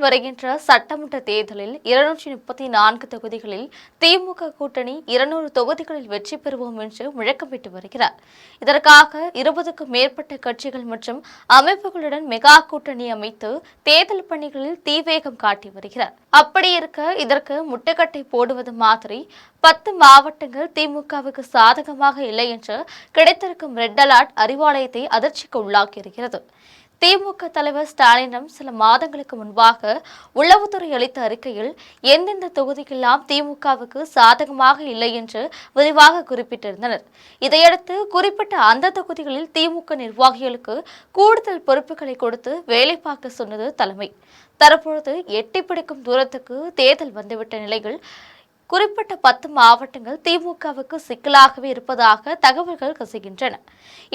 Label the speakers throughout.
Speaker 1: வருகின்ற சட்டமன்ற தேர்தலில் 234 தொகுதிகளில் திமுக கூட்டணி 200 தொகுதிகளில் வெற்றி பெறுவோம் என்று முழக்கமிட்டு வருகிறார். இதற்காக 20க்கும் மேற்பட்ட கட்சிகள் மற்றும் அமைப்புகளுடன் மெகா கூட்டணி அமைத்து தேர்தல் பணிகளில் தீவேகம் காட்டி வருகிறார். அப்படி இருக்க இதற்கு முட்டுக்கட்டை போடுவது மாதிரி 10 மாவட்டங்கள் திமுகவுக்கு சாதகமாக இல்லை என்று கிடைத்திருக்கும் ரெட் அலர்ட் அறிவாலயத்தை அதிர்ச்சிக்கு உள்ளாக்கியிருக்கிறது. திமுக தலைவர் ஸ்டாலினிடம் சில மாதங்களுக்கு முன்பாக உளவுத்துறை அளித்த அறிக்கையில் எந்தெந்த தொகுதிக்கெல்லாம் திமுகவுக்கு சாதகமாக இல்லை என்று விரிவாக குறிப்பிட்டிருந்தனர். இதையடுத்து குறிப்பிட்ட அந்த தொகுதிகளில் திமுக நிர்வாகிகளுக்கு கூடுதல் பொறுப்புகளை கொடுத்து வேலை பார்க்க சொன்னது தலைமை. தற்பொழுது எட்டி பிடிக்கும் தூரத்துக்கு தேர்தல் வந்துவிட்ட நிலையில் குறிப்பிட்ட 10 மாவட்டங்கள் திமுகவுக்கு சிக்கலாகவே இருப்பதாக தகவல்கள் கசிகின்றன.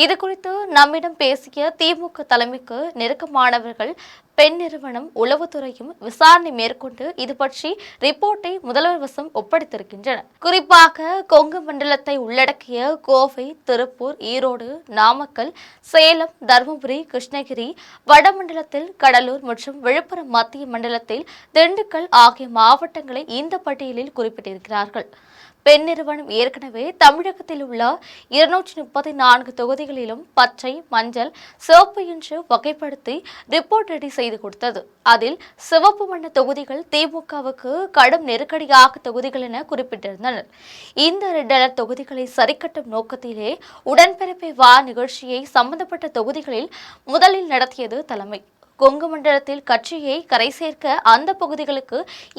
Speaker 1: இதுகுறித்து நம்மிடம் பேசிய திமுக தலைமைக்கு நெருக்கமானவர்கள் பெண் நிறுவனம் உளவுத்துறையும் விசாரணை மேற்கொண்டு இது பற்றி ரிப்போர்ட்டை முதல்வர் வசம் ஒப்படைத்திருக்கின்றனர். குறிப்பாக கொங்கு மண்டலத்தை உள்ளடக்கிய கோவை, திருப்பூர், ஈரோடு, நாமக்கல், சேலம், தருமபுரி, கிருஷ்ணகிரி, வடமண்டலத்தில் கடலூர் மற்றும் விழுப்புரம், மத்திய மண்டலத்தில் திண்டுக்கல் ஆகிய மாவட்டங்களை இந்த பட்டியலில் குறிப்பிட்டிருக்கிறார்கள். பெண் நிறுவனம் ஏற்கனவே தமிழகத்தில் உள்ள 234 தொகுதிகளிலும் பச்சை, மஞ்சள், சிவப்பு என்று வகைப்படுத்தி ரிப்போர்ட் ரெடி செய்து கொடுத்தது. அதில் சிவப்பு வண்ண தொகுதிகள் திமுகவுக்கு கடும் நெருக்கடியாக தொகுதிகள் என குறிப்பிட்டிருந்தனர். இந்த ரெட் அலர்ட் தொகுதிகளை சரிக்கட்டும் நோக்கத்திலே உடன்பிறப்பை வா நிகழ்ச்சியை சம்பந்தப்பட்ட தொகுதிகளில் முதலில் நடத்தியது தலைமை. கொங்கு மண்டலத்தில் கட்சியை கரை சேர்க்க அந்த பகுதிகளுக்கு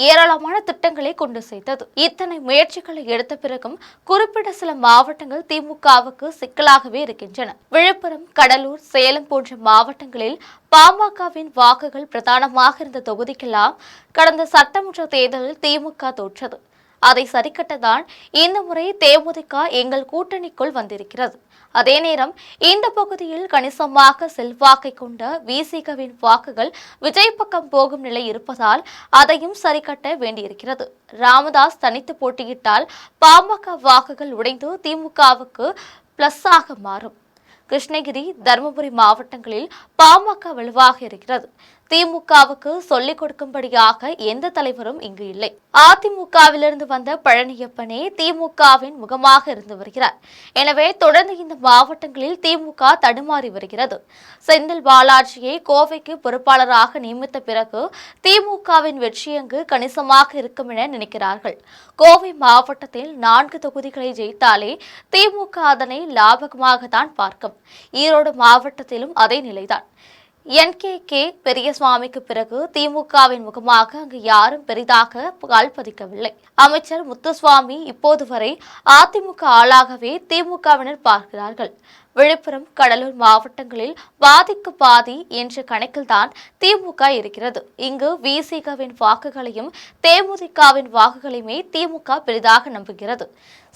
Speaker 1: ஏராளமான திட்டங்களை கொண்டு சேர்த்தது. இத்தனை முயற்சிகளை எடுத்த பிறகும் குறிப்பிட்ட சில மாவட்டங்கள் திமுகவுக்கு சிக்கலாகவே இருக்கின்றன. விழுப்புரம், கடலூர், சேலம் போன்ற மாவட்டங்களில் பாமகவின் வாக்குகள் பிரதானமாக இருந்த தொகுதிக்கெல்லாம் கடந்த சட்டமன்ற தேர்தலில் திமுக தோற்றது. அதை சரிக்கட்டதான் இந்த முறை தேமுதிக எங்கள் கூட்டணிக்குள் வந்திருக்கிறது. அதே நேரம் இந்த பகுதியில் கணிசமாக செல்வாக்கை கொண்ட விசிகவின் வாக்குகள் விஜய் பக்கம் போகும் நிலை இருப்பதால் அதையும் சரிக்கட்ட வேண்டியிருக்கிறது. ராமதாஸ் தனித்து போட்டியிட்டால் பாமக வாக்குகள் உடைந்து திமுகவுக்கு பிளஸ்ஸாக மாறும். கிருஷ்ணகிரி, தருமபுரி மாவட்டங்களில் பாமக வலுவாக இருக்கிறது. திமுகவுக்கு சொல்லிக் கொடுக்கும்படியாக எந்த தலைவரும் இங்கு இல்லை. அதிமுகவிலிருந்து வந்த பழனியப்பனே திமுகவின் முகமாக இருந்து வருகிறார். எனவே தொடர்ந்து இந்த மாவட்டங்களில் திமுக தடுமாறி வருகிறது. செந்தில் பாலாஜியை கோவைக்கு பொறுப்பாளராக நியமித்த பிறகு திமுகவின் வெற்றி அங்கு கணிசமாக இருக்கும் என நினைக்கிறார்கள். கோவை மாவட்டத்தில் 4 தொகுதிகளை ஜெயித்தாலே திமுக அதனை லாபகமாகத்தான் பார்க்கும். ஈரோடு மாவட்டத்திலும் அதே நிலைதான். NKK பெரியசுவாமிக்கு பிறகு திமுகவின் முகமாக அங்கு யாரும் பெரிதாக கால் பதிக்கவில்லை. அமைச்சர் முத்துசுவாமி இப்போது வரை அதிமுக ஆளாகவே திமுகவினர் பார்க்கிறார்கள். விழுப்புரம், கடலூர் மாவட்டங்களில் பாதிக்கு பாதி என்ற கணக்கில்தான் திமுக இருக்கிறது. இங்கு விசிகவின் வாக்குகளையும் தேமுதிகவின் வாக்குகளையுமே திமுக பெரிதாக நம்புகிறது.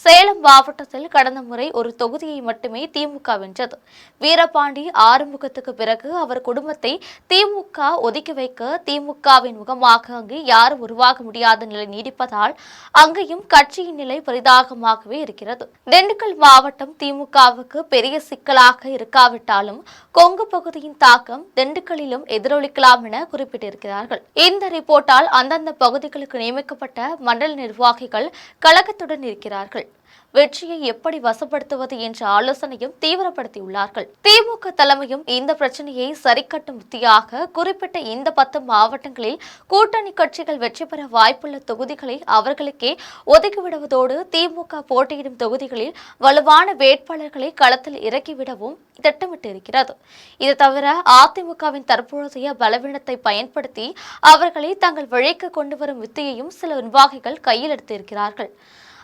Speaker 1: சேலம் மாவட்டத்தில் கடந்த முறை ஒரு தொகுதியை மட்டுமே திமுக வென்றது. வீரபாண்டி ஆறுமுகத்துக்கு பிறகு அவர் குடும்பத்தை திமுக ஒதுக்கி வைக்க திமுகவின் முகமாக அங்கு யாரும் உருவாக முடியாத நிலை நீடிப்பதால் அங்கேயும் கட்சியின் நிலை பரிதாபமாகவே இருக்கிறது. திண்டுக்கல் மாவட்டம் திமுகவுக்கு பெரிய சிக்கலாக இருக்காவிட்டாலும் கொங்கு பகுதியின் தாக்கம் திண்டுக்கல்லிலும் எதிரொலிக்கலாம் என குறிப்பிட்டிருக்கிறார்கள். இந்த ரிப்போர்ட்டால் அந்தந்த பகுதிகளுக்கு நியமிக்கப்பட்ட மண்டல நிர்வாகிகள் கழகத்துடன் இருக்கிறார்கள். வெற்றியை எப்படி வசப்படுத்துவது என்ற ஆலோசனையும் தீவிரப்படுத்தியுள்ளார்கள். திமுக தலைமையும் இந்த பிரச்சனையை சரிக்கட்டும் உத்தியாக குறிப்பிட்ட இந்த 10 மாவட்டங்களில் கூட்டணி கட்சிகள் வெற்றி பெற வாய்ப்புள்ள தொகுதிகளை அவர்களுக்கே ஒதுக்கிவிடுவதோடு திமுக போட்டியிடும் தொகுதிகளில் வலுவான வேட்பாளர்களை களத்தில் இறக்கிவிடவும் திட்டமிட்டு இருக்கிறது. இது தவிர அதிமுகவின் தற்போதைய பலவீனத்தை பயன்படுத்தி அவர்களை தங்கள் வழிக்கு கொண்டு வரும் வித்தையையும் சில நிர்வாகிகள் கையில் எடுத்திருக்கிறார்கள்.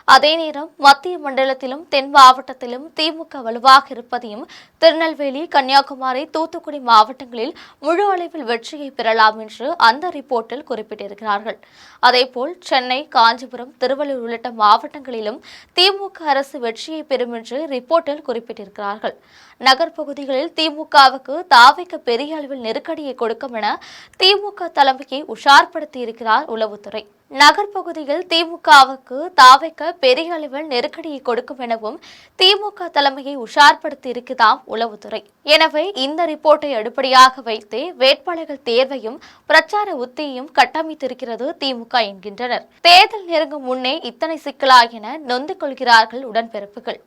Speaker 1: அதே நேரம் மத்திய மண்டலத்திலும் தென் மாவட்டத்திலும் திமுக வலுவாக இருப்பதையும் திருநெல்வேலி, கன்னியாகுமரி, தூத்துக்குடி மாவட்டங்களில் முழு அளவில் வெற்றியை பெறலாம் என்று அந்த ரிப்போர்ட்டில் குறிப்பிட்டிருக்கிறார்கள். அதேபோல் சென்னை, காஞ்சிபுரம், திருவள்ளூர் உள்ளிட்ட மாவட்டங்களிலும் திமுக அரசு வெற்றியை பெறும் என்று ரிப்போர்ட்டில் குறிப்பிட்டிருக்கிறார்கள். நகர்ப்பகுதிகளில் திமுகவுக்கு தாவிக்கு பெரிய அளவில் நெருக்கடியை கொடுக்கும் என திமுக தலைமையை உஷார்படுத்தியிருக்கிறார் உளவுத்துறை. நகர்ப்பகுதியில் திமுகவுக்கு தாவைக்க பெரிய அளவில் நெருக்கடியை கொடுக்கும் எனவும் திமுக தலைமையை உஷார்படுத்தி இருக்குதாம் உளவுத்துறை. எனவே இந்த ரிப்போர்ட்டை அடிப்படையாக வைத்தே வேட்பாளர்கள் தேர்வையும் பிரச்சார உத்தியையும் கட்டமைத்திருக்கிறது திமுக என்கின்றனர். தேர்தல் நெருங்கும் முன்னே இத்தனை சிக்கலா என நொந்து கொள்கிறார்கள் உடன்பிறப்புகள்.